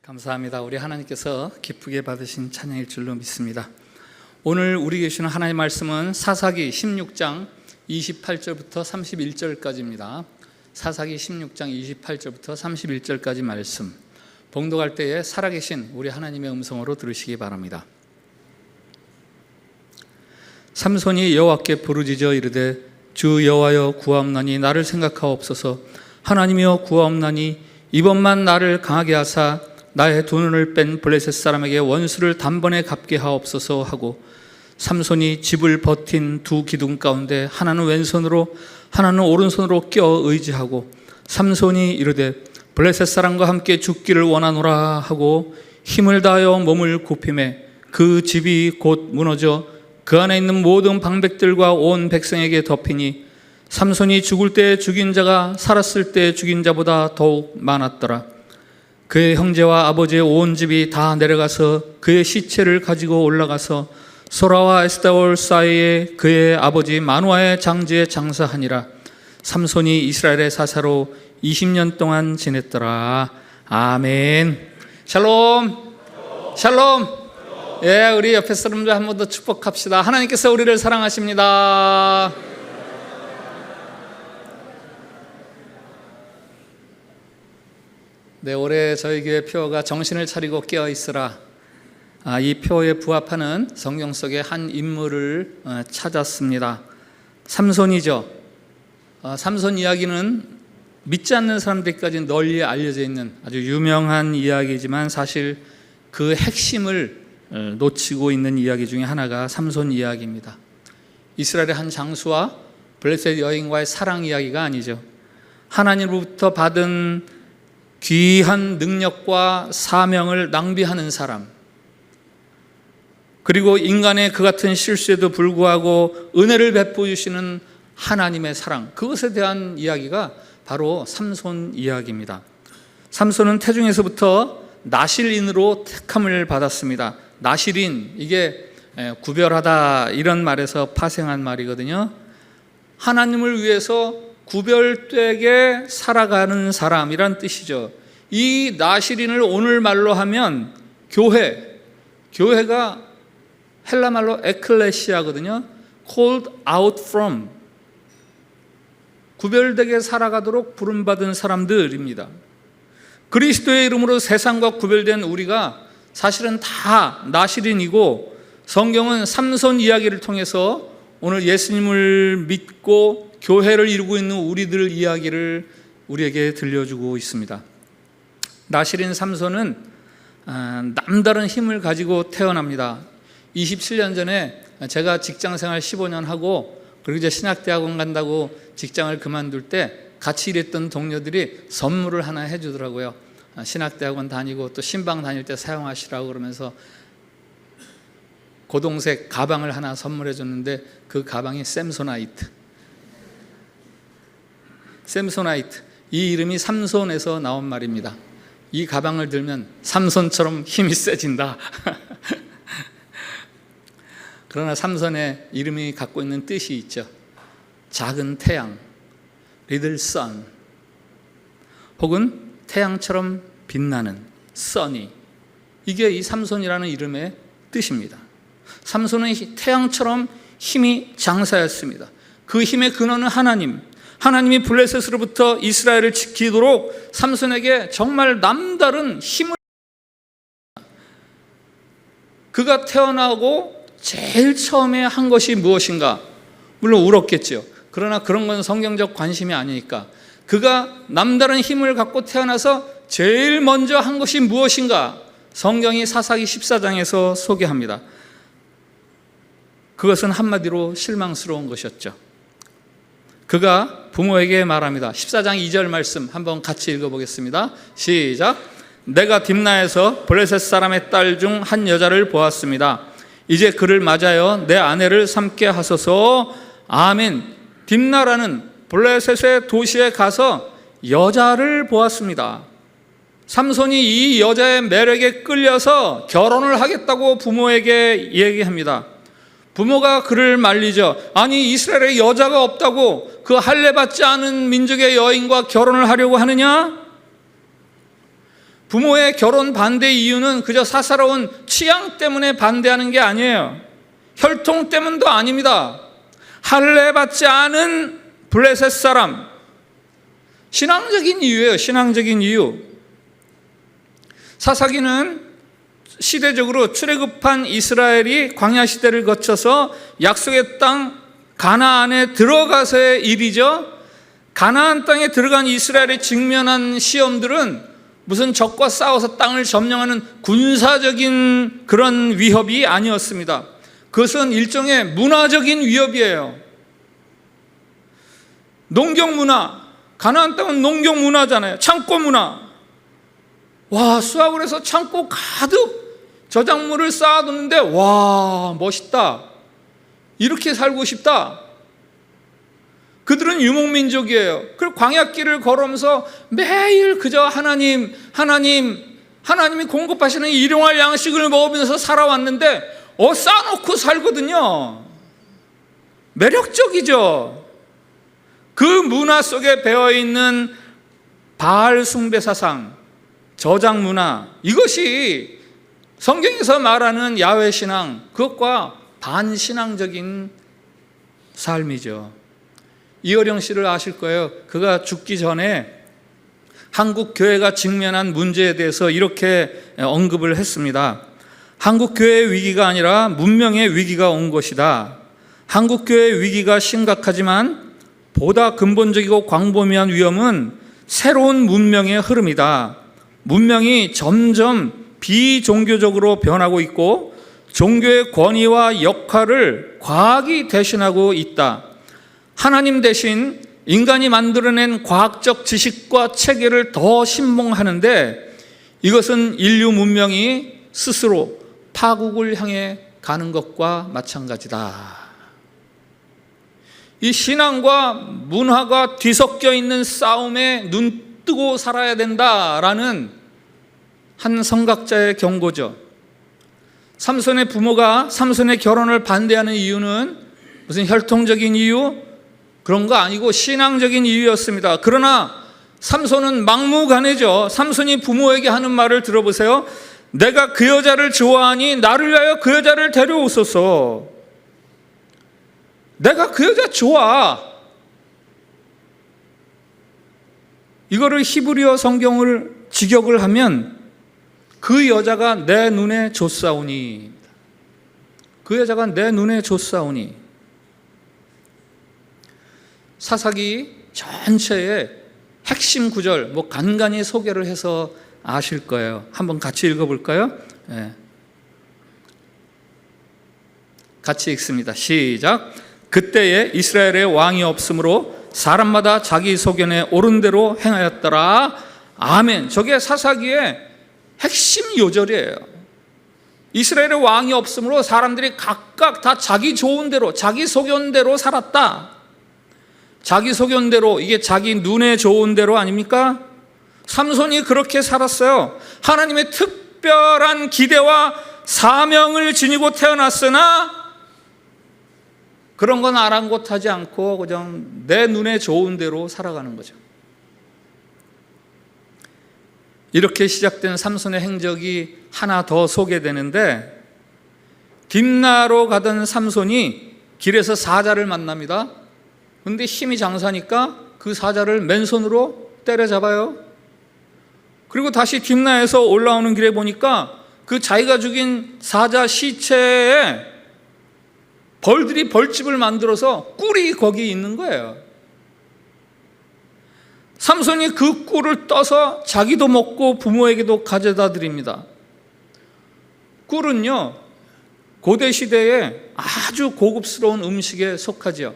감사합니다. 우리 하나님께서 기쁘게 받으신 찬양일 줄로 믿습니다. 오늘 우리에게 주시는 하나님의 말씀은 사사기 16장 28절부터 31절까지입니다. 사사기 16장 28절부터 31절까지 말씀, 봉독할 때에 살아계신 우리 하나님의 음성으로 들으시기 바랍니다. 삼손이 여호와께 부르짖어 이르되 주 여호와여 구하옵나니 나를 생각하옵소서. 하나님이여 구하옵나니 이번만 나를 강하게 하사 나의 두 눈을 뺀 블레셋 사람에게 원수를 단번에 갚게 하옵소서 하고, 삼손이 집을 버틴 두 기둥 가운데 하나는 왼손으로 하나는 오른손으로 껴 의지하고, 삼손이 이르되 블레셋 사람과 함께 죽기를 원하노라 하고 힘을 다하여 몸을 굽히매 그 집이 곧 무너져 그 안에 있는 모든 방백들과 온 백성에게 덮이니 삼손이 죽을 때 죽인 자가 살았을 때 죽인 자보다 더욱 많았더라. 그의 형제와 아버지의 온 집이 다 내려가서 그의 시체를 가지고 올라가서 소라와 에스타올 사이에 그의 아버지 마누아의 장지에 장사하니라. 삼손이 이스라엘의 사사로 20년 동안 지냈더라. 아멘. 샬롬. 샬롬. 예, 우리 옆에 사람들 한 번 더 축복합시다. 하나님께서 우리를 사랑하십니다. 네, 올해 저희 교회 표어가 정신을 차리고 깨어 있으라. 이 표어에 부합하는 성경 속의 한 인물을 찾았습니다. 삼손이죠. 삼손 이야기는 믿지 않는 사람들까지 널리 알려져 있는 아주 유명한 이야기지만 사실 그 핵심을 놓치고 있는 이야기 중에 하나가 삼손 이야기입니다. 이스라엘의 한 장수와 블레셋 여인과의 사랑 이야기가 아니죠. 하나님으로부터 받은 귀한 능력과 사명을 낭비하는 사람, 그리고 인간의 그 같은 실수에도 불구하고 은혜를 베풀어 주시는 하나님의 사랑, 그것에 대한 이야기가 바로 삼손 이야기입니다. 삼손은 태중에서부터 나실인으로 택함을 받았습니다. 나실인, 이게 구별하다 이런 말에서 파생한 말이거든요. 하나님을 위해서 구별되게 살아가는 사람이란 뜻이죠. 이 나실인을 오늘 말로 하면 교회가 헬라 말로 에클레시아거든요. called out from, 구별되게 살아가도록 부름받은 사람들입니다. 그리스도의 이름으로 세상과 구별된 우리가 사실은 다 나실인이고, 성경은 삼손 이야기를 통해서 오늘 예수님을 믿고 교회를 이루고 있는 우리들 이야기를 우리에게 들려주고 있습니다. 나실인 삼손은 남다른 힘을 가지고 태어납니다. 27년 전에 제가 직장생활 15년 하고 그리고 이제 신학대학원 간다고 직장을 그만둘 때 같이 일했던 동료들이 선물을 하나 해주더라고요. 신학대학원 다니고 또 신방 다닐 때 사용하시라고 그러면서 고동색 가방을 하나 선물해 줬는데 그 가방이 샘소나이트, 이 이름이 삼손에서 나온 말입니다. 이 가방을 들면 삼손처럼 힘이 세진다. 그러나 삼손의 이름이 갖고 있는 뜻이 있죠. 작은 태양, little sun, 혹은 태양처럼 빛나는 sunny, 이게 이 삼손이라는 이름의 뜻입니다. 삼손은 태양처럼 힘이 장사였습니다. 그 힘의 근원은 하나님이 블레셋으로부터 이스라엘을 지키도록 삼손에게 정말 남다른 힘을, 그가 태어나고 제일 처음에 한 것이 무엇인가? 물론 울었겠죠. 그러나 그런 건 성경적 관심이 아니니까 그가 남다른 힘을 갖고 태어나서 제일 먼저 한 것이 무엇인가? 성경이 사사기 14장에서 소개합니다. 그것은 한마디로 실망스러운 것이었죠. 그가 부모에게 말합니다. 14장 2절 말씀 한번 같이 읽어보겠습니다. 시작. 내가 딥나에서 블레셋 사람의 딸 중 한 여자를 보았습니다. 이제 그를 맞아요 내 아내를 삼게 하소서. 아멘. 딥나라는 블레셋의 도시에 가서 여자를 보았습니다. 삼손이 이 여자의 매력에 끌려서 결혼을 하겠다고 부모에게 얘기합니다. 부모가 그를 말리죠. 아니, 이스라엘에 여자가 없다고 그 할례받지 않은 민족의 여인과 결혼을 하려고 하느냐? 부모의 결혼 반대 이유는 그저 사사로운 취향 때문에 반대하는 게 아니에요. 혈통 때문도 아닙니다. 할례 받지 않은 블레셋 사람, 신앙적인 이유예요. 신앙적인 이유. 사사기는 시대적으로 출애굽한 이스라엘이 광야 시대를 거쳐서 약속의 땅 가나안에 들어가서의 일이죠. 가나안 땅에 들어간 이스라엘이 직면한 시험들은 무슨 적과 싸워서 땅을 점령하는 군사적인 그런 위협이 아니었습니다. 그것은 일종의 문화적인 위협이에요. 농경 문화, 가나안 땅은 농경 문화잖아요. 창고 문화. 와, 수확을 해서 창고 가득 저작물을 쌓아두는데 와, 멋있다. 이렇게 살고 싶다. 그들은 유목민족이에요. 그리고 광야길을 걸으면서 매일 그저 하나님이 공급하시는 일용할 양식을 먹으면서 살아왔는데 쌓아놓고 살거든요. 매력적이죠. 그 문화 속에 배어있는 바알 숭배 사상, 저장 문화, 이것이 성경에서 말하는 야훼 신앙, 그것과 반신앙적인 삶이죠. 이어령 씨를 아실 거예요. 그가 죽기 전에 한국 교회가 직면한 문제에 대해서 이렇게 언급을 했습니다. 한국 교회의 위기가 아니라 문명의 위기가 온 것이다. 한국 교회의 위기가 심각하지만 보다 근본적이고 광범위한 위험은 새로운 문명의 흐름이다. 문명이 점점 비종교적으로 변하고 있고 종교의 권위와 역할을 과학이 대신하고 있다. 하나님 대신 인간이 만들어낸 과학적 지식과 체계를 더 신봉하는데 이것은 인류 문명이 스스로 파국을 향해 가는 것과 마찬가지다. 이 신앙과 문화가 뒤섞여 있는 싸움에 눈 뜨고 살아야 된다라는 한 성각자의 경고죠. 삼손의 부모가 삼손의 결혼을 반대하는 이유는 무슨 혈통적인 이유? 그런 거 아니고 신앙적인 이유였습니다. 그러나 삼손은 막무가내죠. 삼손이 부모에게 하는 말을 들어보세요. 내가 그 여자를 좋아하니 나를 위하여 그 여자를 데려오소서. 내가 그 여자 좋아. 이거를 히브리어 성경을 직역을 하면 그 여자가 내 눈에 좋사오니, 그 여자가 내 눈에 좋사오니. 사사기 전체의 핵심 구절 간간히 소개를 해서 아실 거예요. 한번 같이 읽어볼까요? 네. 같이 읽습니다. 시작. 그때에 이스라엘의 왕이 없으므로 사람마다 자기 소견에 옳은 대로 행하였더라. 아멘. 저게 사사기의 핵심 요절이에요. 이스라엘의 왕이 없으므로 사람들이 각각 다 자기 좋은 대로, 자기 소견대로 살았다. 자기 소견대로, 이게 자기 눈에 좋은 대로 아닙니까? 삼손이 그렇게 살았어요. 하나님의 특별한 기대와 사명을 지니고 태어났으나 그런 건 아랑곳하지 않고 그냥 내 눈에 좋은 대로 살아가는 거죠. 이렇게 시작된 삼손의 행적이 하나 더 소개되는데, 딥나로 가던 삼손이 길에서 사자를 만납니다. 근데 힘이 장사니까 그 사자를 맨손으로 때려잡아요. 그리고 다시 딥나에서 올라오는 길에 보니까 그 자기가 죽인 사자 시체에 벌들이 벌집을 만들어서 꿀이 거기 있는 거예요. 삼손이 그 꿀을 떠서 자기도 먹고 부모에게도 가져다 드립니다. 꿀은요, 고대 시대에 아주 고급스러운 음식에 속하죠.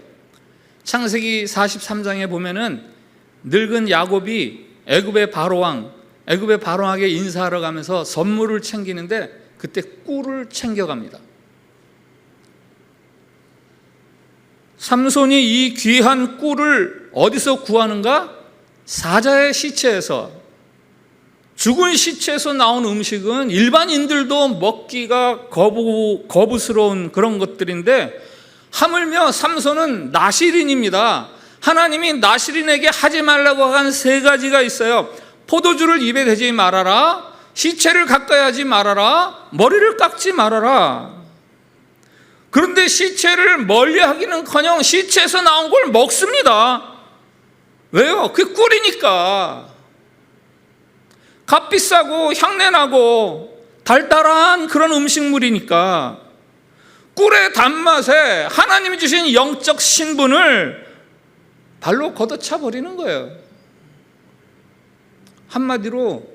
창세기 43장에 보면은 늙은 야곱이 애굽의 바로왕에게 인사하러 가면서 선물을 챙기는데 그때 꿀을 챙겨갑니다. 삼손이 이 귀한 꿀을 어디서 구하는가? 사자의 시체에서. 죽은 시체에서 나온 음식은 일반인들도 먹기가 거부스러운 그런 것들인데, 하물며 삼손은 나시린입니다. 하나님이 나시린에게 하지 말라고 한 3가지가 있어요. 포도주를 입에 대지 말아라, 시체를 가까이 하지 말아라, 머리를 깎지 말아라. 그런데 시체를 멀리하기는커녕 시체에서 나온 걸 먹습니다. 왜요? 그게 꿀이니까. 값비싸고 향내나고 달달한 그런 음식물이니까 꿀의 단맛에 하나님이 주신 영적 신분을 발로 걷어차 버리는 거예요. 한마디로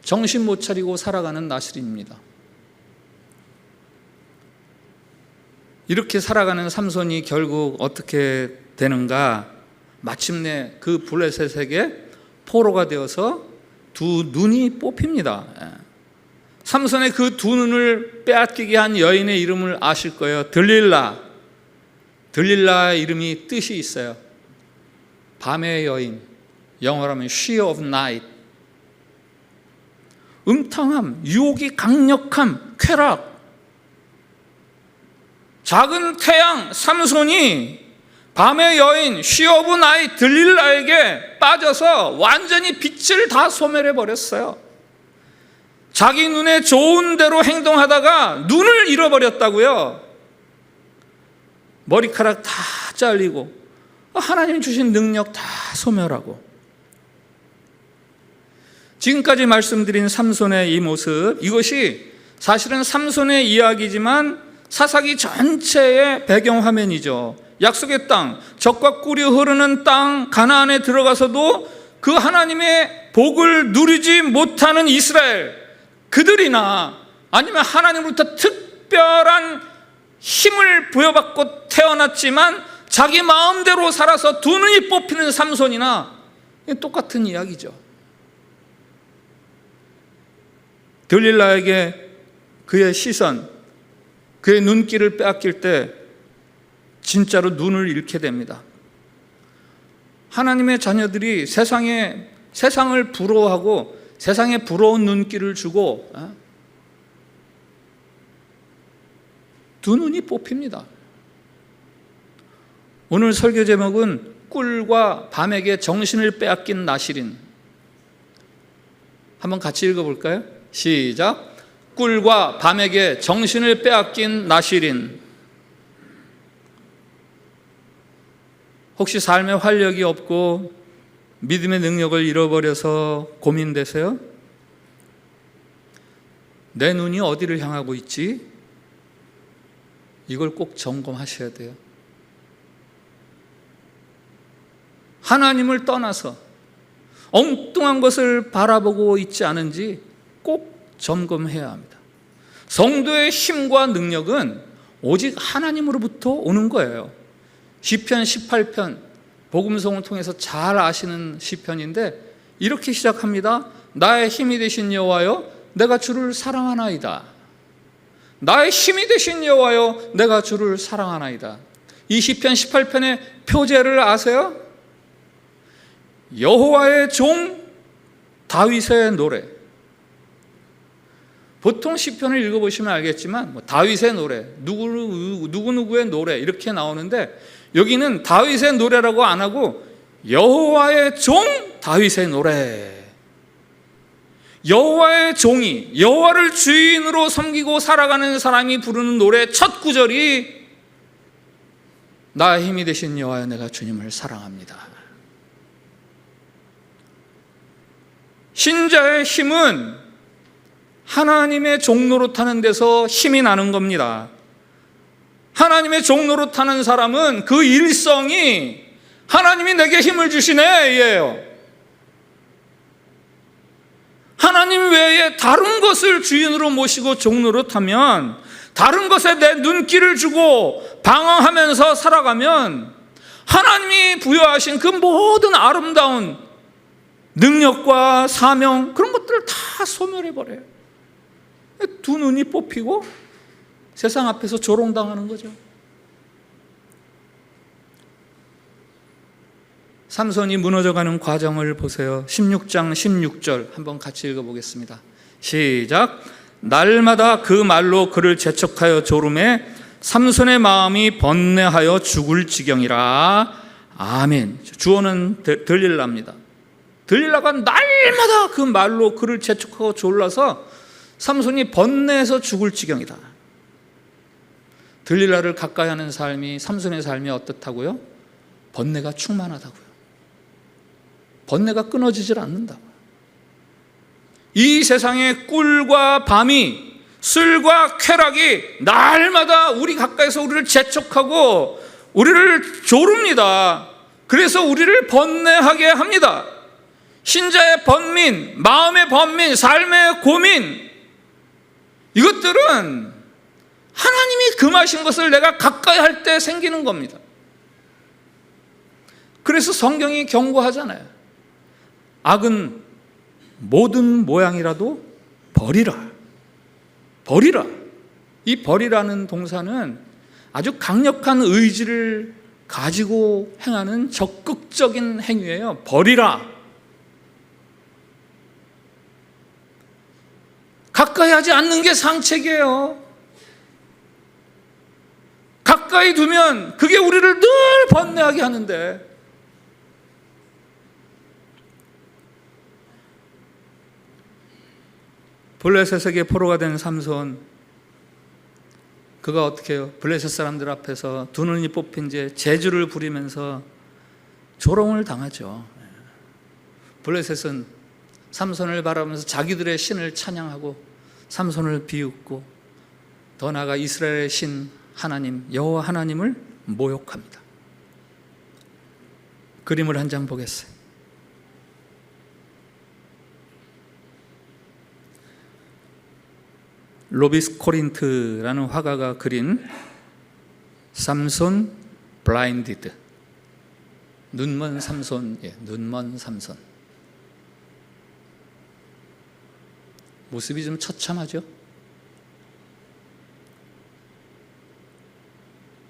정신 못 차리고 살아가는 나실입니다. 이렇게 살아가는 삼손이 결국 어떻게 되는가? 마침내 그 블레셋에게 포로가 되어서 두 눈이 뽑힙니다. 삼손의 그 두 눈을 빼앗기게 한 여인의 이름을 아실 거예요. 들릴라. 들릴라의 이름이 뜻이 있어요. 밤의 여인, 영어로 하면 she of night. 음탕함, 유혹이 강력함, 쾌락. 작은 태양 삼손이 밤의 여인 she of night 들릴라에게 빠져서 완전히 빛을 다 소멸해 버렸어요. 자기 눈에 좋은 대로 행동하다가 눈을 잃어버렸다고요. 머리카락 다 잘리고 하나님 주신 능력 다 소멸하고. 지금까지 말씀드린 삼손의 이 모습, 이것이 사실은 삼손의 이야기지만 사사기 전체의 배경화면이죠. 약속의 땅, 젖과 꿀이 흐르는 땅 가나안에 들어가서도 그 하나님의 복을 누리지 못하는 이스라엘, 그들이나 아니면 하나님으로부터 특별한 힘을 부여받고 태어났지만 자기 마음대로 살아서 두 눈이 뽑히는 삼손이나 똑같은 이야기죠. 들릴라에게 그의 시선, 그의 눈길을 빼앗길 때 진짜로 눈을 잃게 됩니다. 하나님의 자녀들이 세상을 부러워하고 세상에 부러운 눈길을 주고 두 눈이 뽑힙니다. 오늘 설교 제목은 꿀과 밤에게 정신을 빼앗긴 나실인. 한번 같이 읽어볼까요? 시작. 꿀과 밤에게 정신을 빼앗긴 나실인. 혹시 삶에 활력이 없고 믿음의 능력을 잃어버려서 고민되세요? 내 눈이 어디를 향하고 있지? 이걸 꼭 점검하셔야 돼요. 하나님을 떠나서 엉뚱한 것을 바라보고 있지 않은지 꼭 점검해야 합니다. 성도의 힘과 능력은 오직 하나님으로부터 오는 거예요. 시편 18편 복음성을 통해서 잘 아시는 시편인데 이렇게 시작합니다. 나의 힘이 되신 여호와여, 내가 주를 사랑하나이다. 나의 힘이 되신 여호와여, 내가 주를 사랑하나이다. 이 시편 18편의 표제를 아세요? 여호와의 종 다윗의 노래. 보통 시편을 읽어보시면 알겠지만 다윗의 노래, 누구누구의 노래 이렇게 나오는데 여기는 다윗의 노래라고 안 하고 여호와의 종 다윗의 노래. 여호와의 종이 여호와를 주인으로 섬기고 살아가는 사람이 부르는 노래 첫 구절이 나의 힘이 되신 여호와여, 내가 주님을 사랑합니다. 신자의 힘은 하나님의 종노릇하는 데서 힘이 나는 겁니다. 하나님의 종노릇하는 사람은 그 일성이 하나님이 내게 힘을 주시네 예요. 하나님 외에 다른 것을 주인으로 모시고 종노릇하면, 다른 것에 내 눈길을 주고 방황하면서 살아가면 하나님이 부여하신 그 모든 아름다운 능력과 사명, 그런 것들을 다 소멸해버려요. 두 눈이 뽑히고 세상 앞에서 조롱당하는 거죠. 삼손이 무너져가는 과정을 보세요. 16장 16절 한번 같이 읽어보겠습니다. 시작. 날마다 그 말로 그를 재촉하여 조름해 삼손의 마음이 번뇌하여 죽을 지경이라. 아멘. 주어는 들릴랍니다. 들릴라가 날마다 그 말로 그를 재촉하고 졸라서 삼손이 번뇌해서 죽을 지경이다. 들릴라를 가까이 하는 삶이 삼손의 삶이 어떻다고요? 번뇌가 충만하다고요. 번뇌가 끊어지질 않는다고요. 이 세상의 꿀과 밤이, 술과 쾌락이 날마다 우리 가까이서 우리를 재촉하고 우리를 조릅니다. 그래서 우리를 번뇌하게 합니다. 신자의 번민, 마음의 번민, 삶의 고민, 이것들은 하나님이 금하신 것을 내가 가까이 할 때 생기는 겁니다. 그래서 성경이 경고하잖아요. 악은 모든 모양이라도 버리라. 버리라. 이 버리라는 동사는 아주 강력한 의지를 가지고 행하는 적극적인 행위예요. 버리라. 가까이 하지 않는 게 상책이에요. 가까이 두면 그게 우리를 늘 번뇌하게 하는데, 블레셋에게 포로가 된 삼손, 그가 어떻게 해요? 블레셋 사람들 앞에서 두 눈이 뽑힌 채 재주를 부리면서 조롱을 당하죠. 블레셋은 삼손을 바라보면서 자기들의 신을 찬양하고 삼손을 비웃고 더 나아가 이스라엘의 신 하나님, 여호와 하나님을 모욕합니다. 그림을 한 장 보겠어요. 로비스 코린트라는 화가가 그린 삼손 블라인디드, 눈먼 삼손, 눈먼 삼손. 모습이 좀 처참하죠?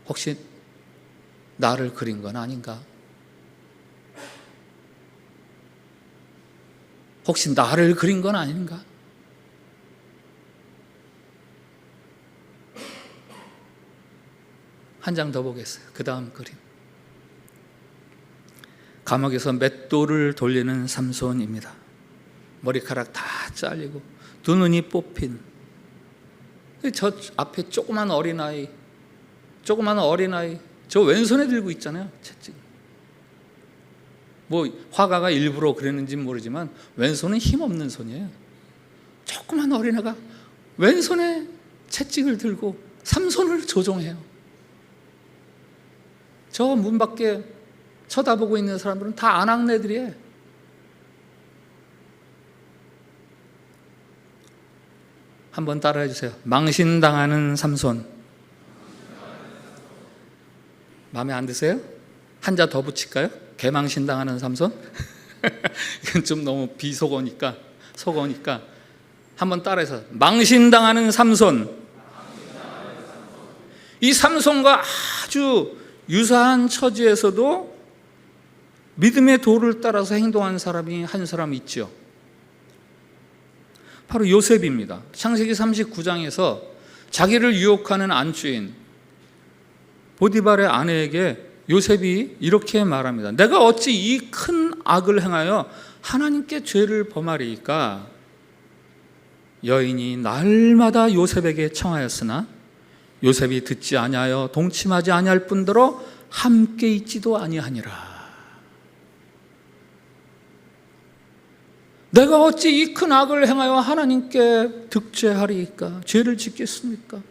혹시 나를 그린 건 아닌가? 혹시 나를 그린 건 아닌가? 한 장 더 보겠어요. 그 다음 그림. 감옥에서 맷돌을 돌리는 삼손입니다. 머리카락 다 잘리고 두 눈이 뽑힌, 저 앞에 조그만 어린아이, 저 왼손에 들고 있잖아요. 채찍. 뭐 화가가 일부러 그랬는지 모르지만 왼손은 힘없는 손이에요. 조그만 어린애가 왼손에 채찍을 들고 삼손을 조종해요. 저 문 밖에 쳐다보고 있는 사람들은 다 아낙네들이에요. 한번 따라해 주세요. 망신당하는 삼손. 마음에 안 드세요? 한자 더 붙일까요? 개망신당하는 삼손? 이건 좀 너무 비속어니까, 속어니까 한번 따라해서 망신당하는 삼손. 이 삼손과 아주 유사한 처지에서도 믿음의 도를 따라서 행동한 사람이 한 사람 있죠. 바로 요셉입니다. 창세기 39장에서 자기를 유혹하는 안주인 보디발의 아내에게 요셉이 이렇게 말합니다. 내가 어찌 이 큰 악을 행하여 하나님께 죄를 범하리이까? 여인이 날마다 요셉에게 청하였으나 요셉이 듣지 아니하여 동침하지 아니할 뿐더러 함께 있지도 아니하니라. 내가 어찌 이 큰 악을 행하여 하나님께 득죄하리이까? 죄를 짓겠습니까?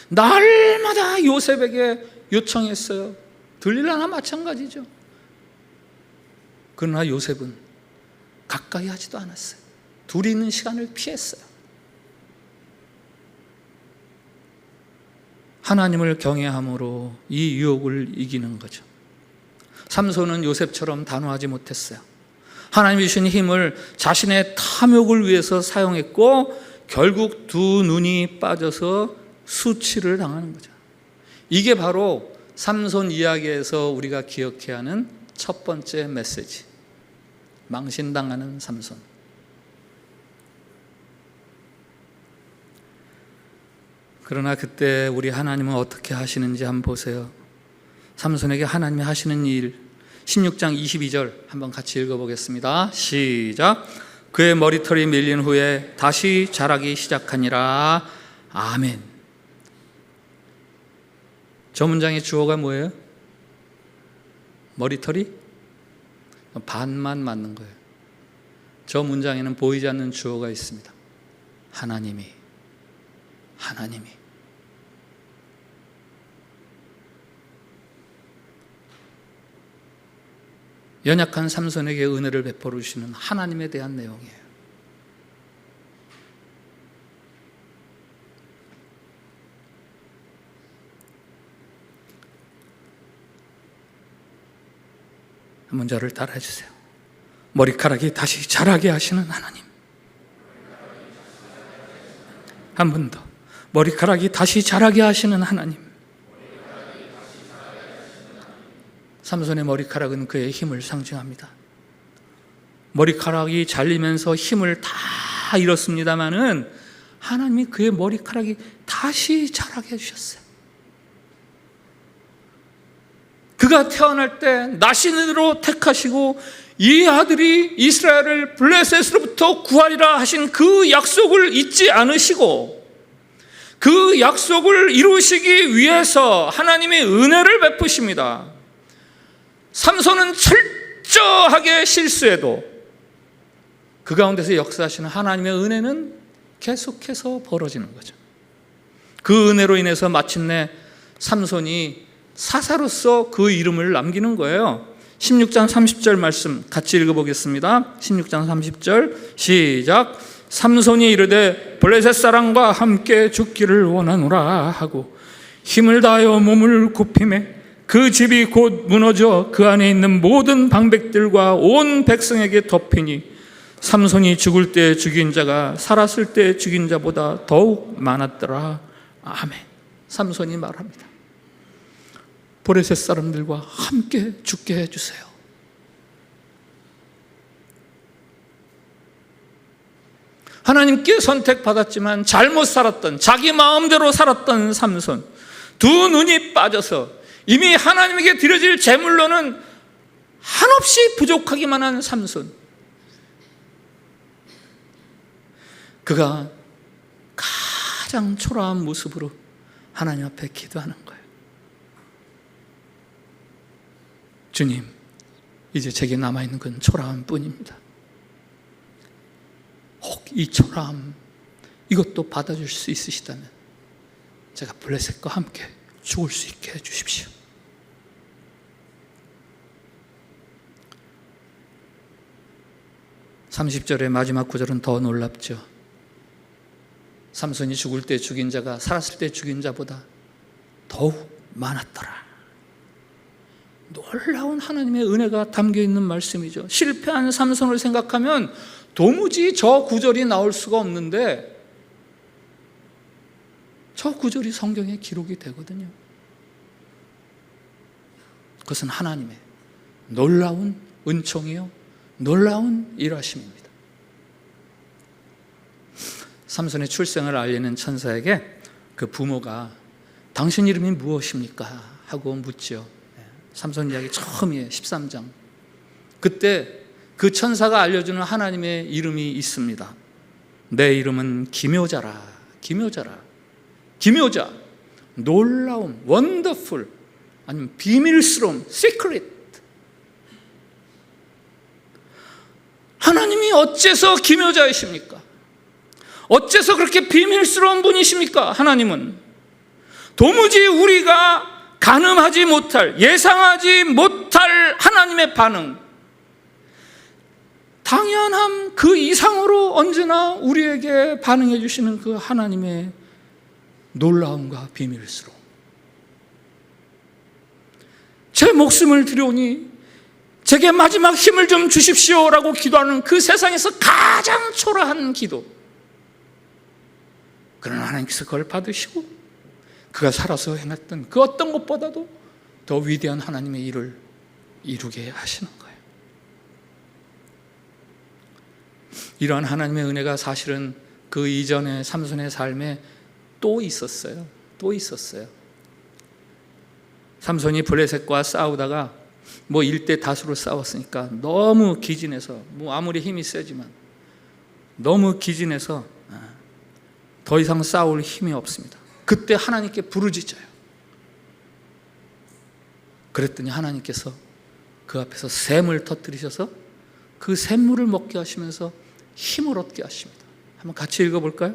날마다 요셉에게 요청했어요. 들릴라나 마찬가지죠. 그러나 요셉은 가까이 하지도 않았어요. 둘이 있는 시간을 피했어요. 하나님을 경외함으로 이 유혹을 이기는 거죠. 삼손은 요셉처럼 단호하지 못했어요. 하나님이 주신 힘을 자신의 탐욕을 위해서 사용했고 결국 두 눈이 빠져서 수치를 당하는 거죠. 이게 바로 삼손 이야기에서 우리가 기억해야 하는 첫 번째 메시지. 망신당하는 삼손. 그러나 그때 우리 하나님은 어떻게 하시는지 한번 보세요. 삼손에게 하나님이 하시는 일, 16장 22절 한번 같이 읽어보겠습니다. 시작. 그의 머리털이 밀린 후에 다시 자라기 시작하니라. 아멘. 저 문장의 주어가 뭐예요? 머리털이? 반만 맞는 거예요. 저 문장에는 보이지 않는 주어가 있습니다. 하나님이. 연약한 삼손에게 은혜를 베풀어 주시는 하나님에 대한 내용이에요. 한번 저를 따라해 주세요. 머리카락이 다시 자라게 하시는 하나님. 한 번 더. 머리카락이 다시 자라게 하시는 하나님. 삼손의 머리카락은 그의 힘을 상징합니다. 머리카락이 잘리면서 힘을 다 잃었습니다마는 하나님이 그의 머리카락이 다시 자라게 해주셨어요. 그가 태어날 때 나신으로 택하시고 이 아들이 이스라엘을 블레셋으로부터 구하리라 하신 그 약속을 잊지 않으시고 그 약속을 이루시기 위해서 하나님이 은혜를 베푸십니다. 삼손은 철저하게 실수해도 그 가운데서 역사하시는 하나님의 은혜는 계속해서 벌어지는 거죠. 그 은혜로 인해서 마침내 삼손이 사사로서 그 이름을 남기는 거예요. 16장 30절 말씀 같이 읽어보겠습니다. 16장 30절 시작. 삼손이 이르되 블레셋 사람과 함께 죽기를 원하노라 하고 힘을 다하여 몸을 굽히매 그 집이 곧 무너져 그 안에 있는 모든 방백들과 온 백성에게 덮이니 삼손이 죽을 때 죽인 자가 살았을 때 죽인 자보다 더욱 많았더라. 아멘. 삼손이 말합니다. 블레셋 사람들과 함께 죽게 해주세요. 하나님께 선택받았지만 잘못 살았던, 자기 마음대로 살았던 삼손, 두 눈이 빠져서 이미 하나님에게 드려질 제물로는 한없이 부족하기만 한 삼손, 그가 가장 초라한 모습으로 하나님 앞에 기도하는 거예요. 주님, 이제 제게 남아있는 건 초라함 뿐입니다. 혹 이 초라함, 이것도 받아줄 수 있으시다면 제가 블레셋과 함께 죽을 수 있게 해주십시오. (30절의) 마지막 구절은 더 놀랍죠. 삼손이 죽을 때 죽인 자가 살았을 때 죽인 자보다 더욱 많았더라. 놀라운 하나님의 은혜가 담겨있는 말씀이죠. 실패한 삼손을 생각하면 도무지 저 구절이 나올 수가 없는데 저 구절이 성경에 기록이 되거든요. 그것은 하나님의 놀라운 은총이요, 놀라운 일하심입니다. 삼손의 출생을 알리는 천사에게 그 부모가 당신 이름이 무엇입니까? 하고 묻죠. 삼손 이야기 처음이에요. 13장. 그때 그 천사가 알려주는 하나님의 이름이 있습니다. 내 이름은 기묘자라. 기묘자, 놀라움, 원더풀, 아니면 비밀스러움, 시크릿. 하나님이 어째서 기묘자이십니까? 어째서 그렇게 비밀스러운 분이십니까? 하나님은 도무지 우리가 가늠하지 못할, 예상하지 못할 하나님의 반응, 당연함 그 이상으로 언제나 우리에게 반응해 주시는 그 하나님의 놀라움과 비밀스러움. 제 목숨을 드려오니 제게 마지막 힘을 좀 주십시오라고 기도하는 그 세상에서 가장 초라한 기도. 그러나 하나님께서 그걸 받으시고 그가 살아서 행했던 그 어떤 것보다도 더 위대한 하나님의 일을 이루게 하시는 거예요. 이러한 하나님의 은혜가 사실은 그 이전의 삼손의 삶에 또 있었어요. 삼손이 블레셋과 싸우다가 뭐 1대 다수로 싸웠으니까 너무 기진해서, 뭐 아무리 힘이 세지만 너무 기진해서 더 이상 싸울 힘이 없습니다. 그때 하나님께 부르짖어요. 그랬더니 하나님께서 그 앞에서 샘을 터뜨리셔서 그 샘물을 먹게 하시면서 힘을 얻게 하십니다. 한번 같이 읽어볼까요?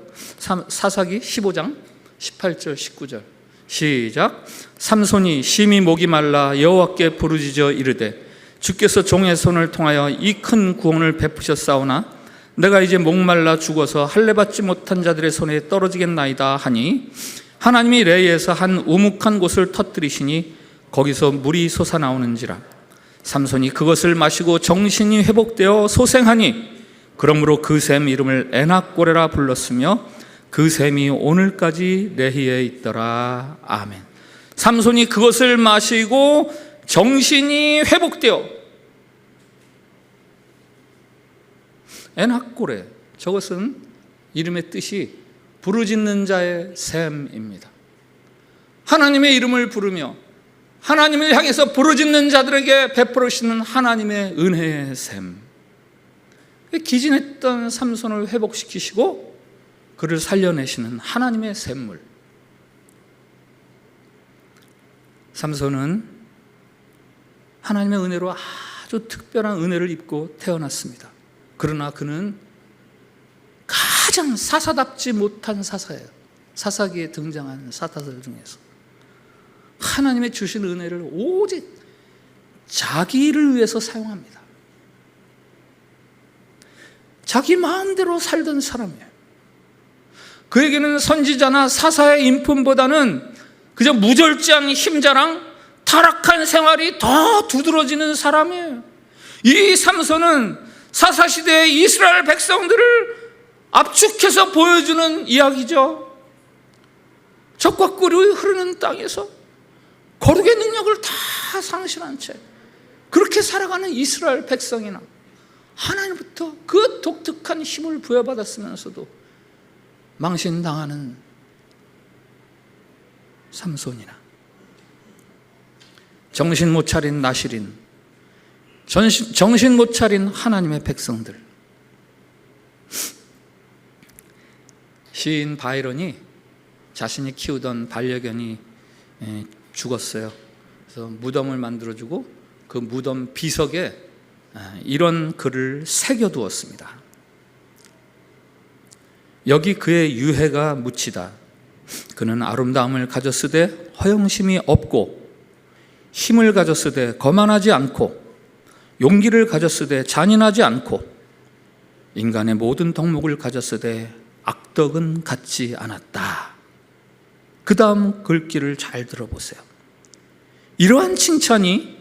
사사기 15장 18절 19절 시작. 삼손이 심히 목이 말라 여호와께 부르짖어 이르되 주께서 종의 손을 통하여 이 큰 구원을 베푸셨사오나 내가 이제 목말라 죽어서 할례받지 못한 자들의 손에 떨어지겠나이다 하니 하나님이 레이에서 한 우묵한 곳을 터뜨리시니 거기서 물이 솟아나오는지라. 삼손이 그것을 마시고 정신이 회복되어 소생하니 그러므로 그 샘 이름을 에낙고레라 불렀으며 그 샘이 오늘까지 레히에 있더라. 아멘. 삼손이 그것을 마시고 정신이 회복되어, 에낙고레, 저것은 이름의 뜻이 부르짖는 자의 샘입니다. 하나님의 이름을 부르며 하나님을 향해서 부르짖는 자들에게 베풀으시는 하나님의 은혜의 샘. 기진했던 삼손을 회복시키시고 그를 살려내시는 하나님의 샘물. 삼손은 하나님의 은혜로 아주 특별한 은혜를 입고 태어났습니다. 그러나 그는 가장 사사답지 못한 사사예요. 사사기에 등장하는 사사들 중에서 하나님의 주신 은혜를 오직 자기를 위해서 사용합니다. 자기 마음대로 살던 사람이에요. 그에게는 선지자나 사사의 인품보다는 그저 무절제한 힘자랑 타락한 생활이 더 두드러지는 사람이에요. 이 삼손은 사사시대의 이스라엘 백성들을 압축해서 보여주는 이야기죠. 적과 꿀이 흐르는 땅에서 거룩의 능력을 다 상실한 채 그렇게 살아가는 이스라엘 백성이나 하나님부터 그 독특한 힘을 부여받았으면서도 망신당하는 삼손이나 정신 못 차린 나실인, 정신 못 차린 하나님의 백성들. 시인 바이런이 자신이 키우던 반려견이 죽었어요. 그래서 무덤을 만들어주고 그 무덤 비석에 이런 글을 새겨두었습니다. 여기 그의 유해가 묻히다. 그는 아름다움을 가졌으되 허영심이 없고 힘을 가졌으되 거만하지 않고 용기를 가졌으되 잔인하지 않고 인간의 모든 덕목을 가졌으되 악덕은 갖지 않았다. 그 다음 글귀를 잘 들어보세요. 이러한 칭찬이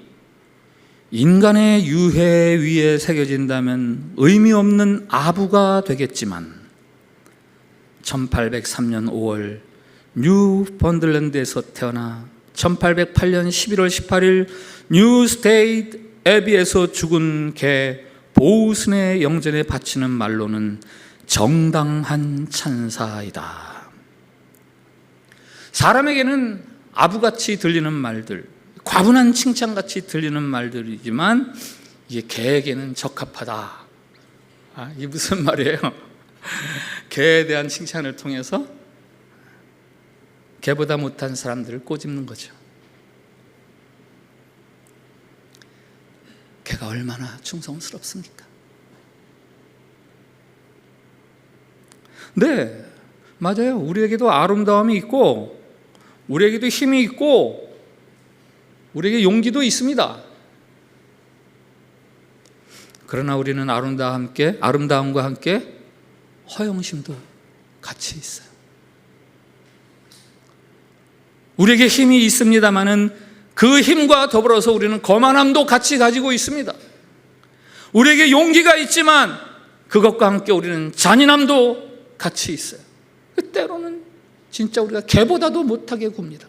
인간의 유해 위에 새겨진다면 의미 없는 아부가 되겠지만 1803년 5월 뉴펀들랜드에서 태어나 1808년 11월 18일 뉴스테이트 애비에서 죽은 개 보우슨의 영전에 바치는 말로는 정당한 찬사이다. 사람에게는 아부같이 들리는 말들, 과분한 칭찬같이 들리는 말들이지만 이게 개에게는 적합하다. 이게 무슨 말이에요? 개에 대한 칭찬을 통해서 개보다 못한 사람들을 꼬집는 거죠. 개가 얼마나 충성스럽습니까? 네, 맞아요. 우리에게도 아름다움이 있고 우리에게도 힘이 있고 우리에게 용기도 있습니다. 그러나 우리는 아름다움과 함께 허영심도 같이 있어요. 우리에게 힘이 있습니다마는 그 힘과 더불어서 우리는 거만함도 같이 가지고 있습니다. 우리에게 용기가 있지만 그것과 함께 우리는 잔인함도 같이 있어요. 때로는 진짜 우리가 개보다도 못하게 굽니다.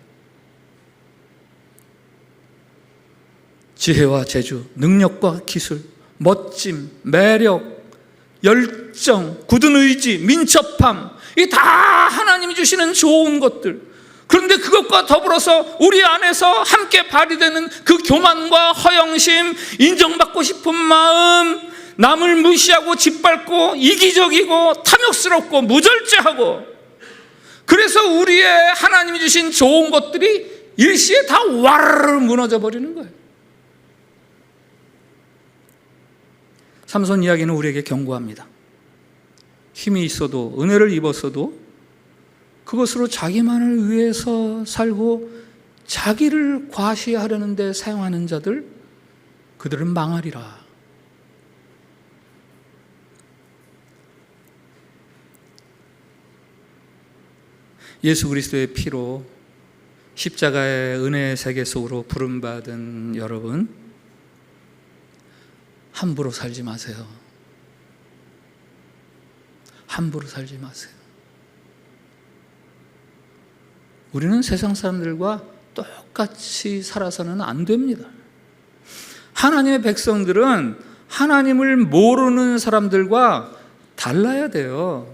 지혜와 재주, 능력과 기술, 멋짐, 매력, 열정, 굳은 의지, 민첩함, 이 다 하나님이 주시는 좋은 것들. 그런데 그것과 더불어서 우리 안에서 함께 발휘되는 그 교만과 허영심, 인정받고 싶은 마음, 남을 무시하고 짓밟고 이기적이고 탐욕스럽고 무절제하고, 그래서 우리의 하나님이 주신 좋은 것들이 일시에 다 와르르 무너져 버리는 거예요. 삼손 이야기는 우리에게 경고합니다. 힘이 있어도, 은혜를 입었어도 그것으로 자기만을 위해서 살고 자기를 과시하려는 데 사용하는 자들, 그들은 망하리라. 예수 그리스도의 피로 십자가의 은혜의 세계 속으로 부름받은 여러분, 함부로 살지 마세요. 함부로 살지 마세요. 우리는 세상 사람들과 똑같이 살아서는 안 됩니다. 하나님의 백성들은 하나님을 모르는 사람들과 달라야 돼요.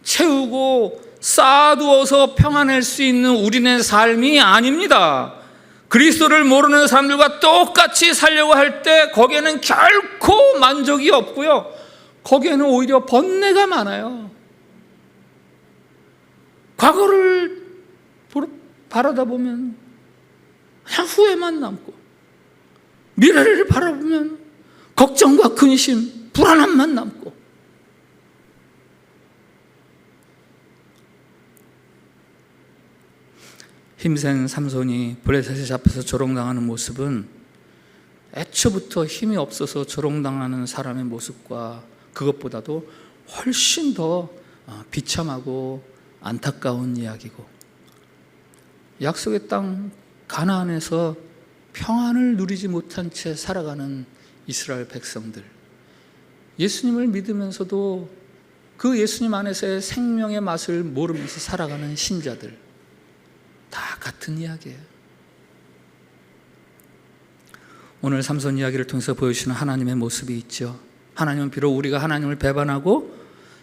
채우고 쌓아두어서 평안할 수 있는 우리네 삶이 아닙니다. 그리스도를 모르는 사람들과 똑같이 살려고 할 때 거기에는 결코 만족이 없고요, 거기에는 오히려 번뇌가 많아요. 과거를 바라다 보면 그냥 후회만 남고, 미래를 바라보면 걱정과 근심, 불안함만 남고. 힘센 삼손이 블레셋에 잡혀서 조롱당하는 모습은 애초부터 힘이 없어서 조롱당하는 사람의 모습과 그것보다도 훨씬 더 비참하고 안타까운 이야기고, 약속의 땅 가나안에서 평안을 누리지 못한 채 살아가는 이스라엘 백성들, 예수님을 믿으면서도 그 예수님 안에서의 생명의 맛을 모르면서 살아가는 신자들, 다 같은 이야기예요. 오늘 삼손 이야기를 통해서 보여주시는 하나님의 모습이 있죠. 하나님은 비록 우리가 하나님을 배반하고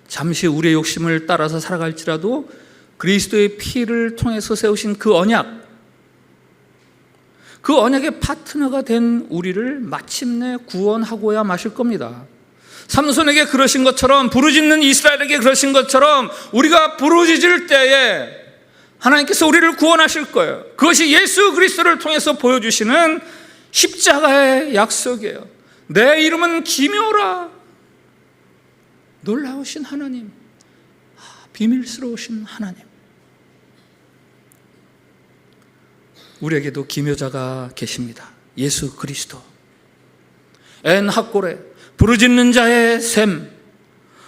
잠시 우리의 욕심을 따라서 살아갈지라도 그리스도의 피를 통해서 세우신 그 언약, 그 언약의 파트너가 된 우리를 마침내 구원하고야 마실 겁니다. 삼손에게 그러신 것처럼, 부르짖는 이스라엘에게 그러신 것처럼 우리가 부르짖을 때에 하나님께서 우리를 구원하실 거예요. 그것이 예수 그리스도를 통해서 보여주시는 십자가의 약속이에요. 내 이름은 기묘라. 놀라우신 하나님, 비밀스러우신 하나님. 우리에게도 기묘자가 계십니다. 예수 그리스도. 엔 학골에 부르짖는 자의 샘,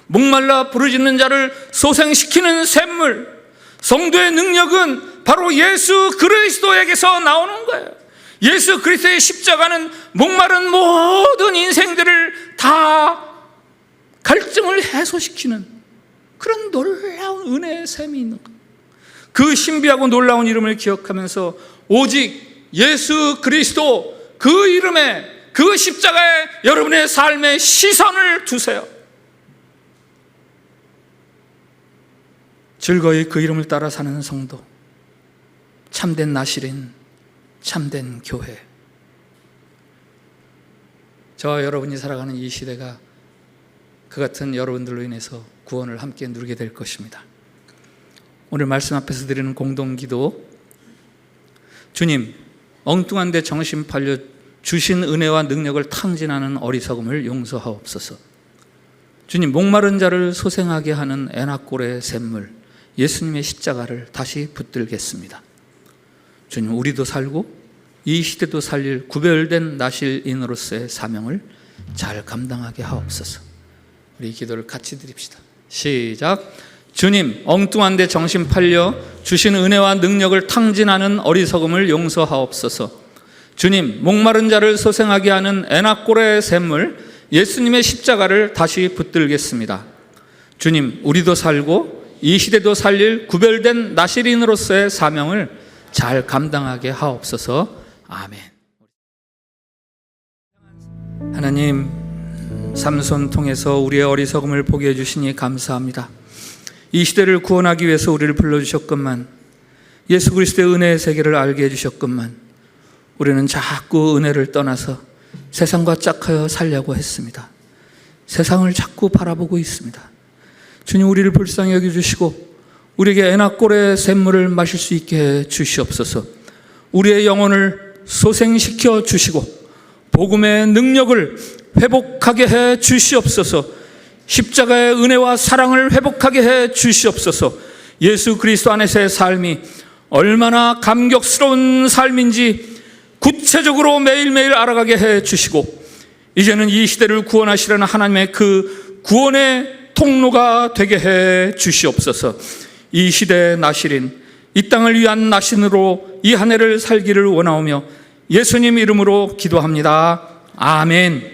목말라 부르짖는 자를 소생시키는 샘물, 성도의 능력은 바로 예수 그리스도에게서 나오는 거예요. 예수 그리스도의 십자가는 목마른 모든 인생들을 다 갈증을 해소시키는 그런 놀라운 은혜의 샘이 있는 거예요. 그 신비하고 놀라운 이름을 기억하면서 오직 예수 그리스도, 그 이름에, 그 십자가에 여러분의 삶의 시선을 두세요. 즐거이 그 이름을 따라 사는 성도, 참된 나실인, 참된 교회. 저와 여러분이 살아가는 이 시대가 그 같은 여러분들로 인해서 구원을 함께 누리게 될 것입니다. 오늘 말씀 앞에서 드리는 공동기도, 주님, 엉뚱한 데 정신 팔려 주신 은혜와 능력을 탕진하는 어리석음을 용서하옵소서. 주님, 목마른 자를 소생하게 하는 애낙골의 샘물, 예수님의 십자가를 다시 붙들겠습니다. 주님, 우리도 살고 이 시대도 살릴 구별된 나실인으로서의 사명을 잘 감당하게 하옵소서. 우리 이 기도를 같이 드립시다. 시작. 주님, 엉뚱한 데 정신 팔려 주신 은혜와 능력을 탕진하는 어리석음을 용서하옵소서. 주님, 목마른 자를 소생하게 하는 애낙골의 샘물, 예수님의 십자가를 다시 붙들겠습니다. 주님, 우리도 살고 이 시대도 살릴 구별된 나실인으로서의 사명을 잘 감당하게 하옵소서. 아멘. 하나님, 삼손 통해서 우리의 어리석음을 보게 해주시니 감사합니다. 이 시대를 구원하기 위해서 우리를 불러주셨건만 예수 그리스도의 은혜의 세계를 알게 해주셨건만 우리는 자꾸 은혜를 떠나서 세상과 짝하여 살려고 했습니다. 세상을 자꾸 바라보고 있습니다. 주님, 우리를 불쌍히 여겨주시고 우리에게 에나꼴의 샘물을 마실 수 있게 해 주시옵소서. 우리의 영혼을 소생시켜 주시고 복음의 능력을 회복하게 해 주시옵소서. 십자가의 은혜와 사랑을 회복하게 해 주시옵소서. 예수 그리스도 안에서의 삶이 얼마나 감격스러운 삶인지 구체적으로 매일매일 알아가게 해 주시고 이제는 이 시대를 구원하시려는 하나님의 그 구원의 통로가 되게 해 주시옵소서. 이 시대의 나실인, 이 땅을 위한 나신으로 이 한 해를 살기를 원하오며 예수님 이름으로 기도합니다. 아멘.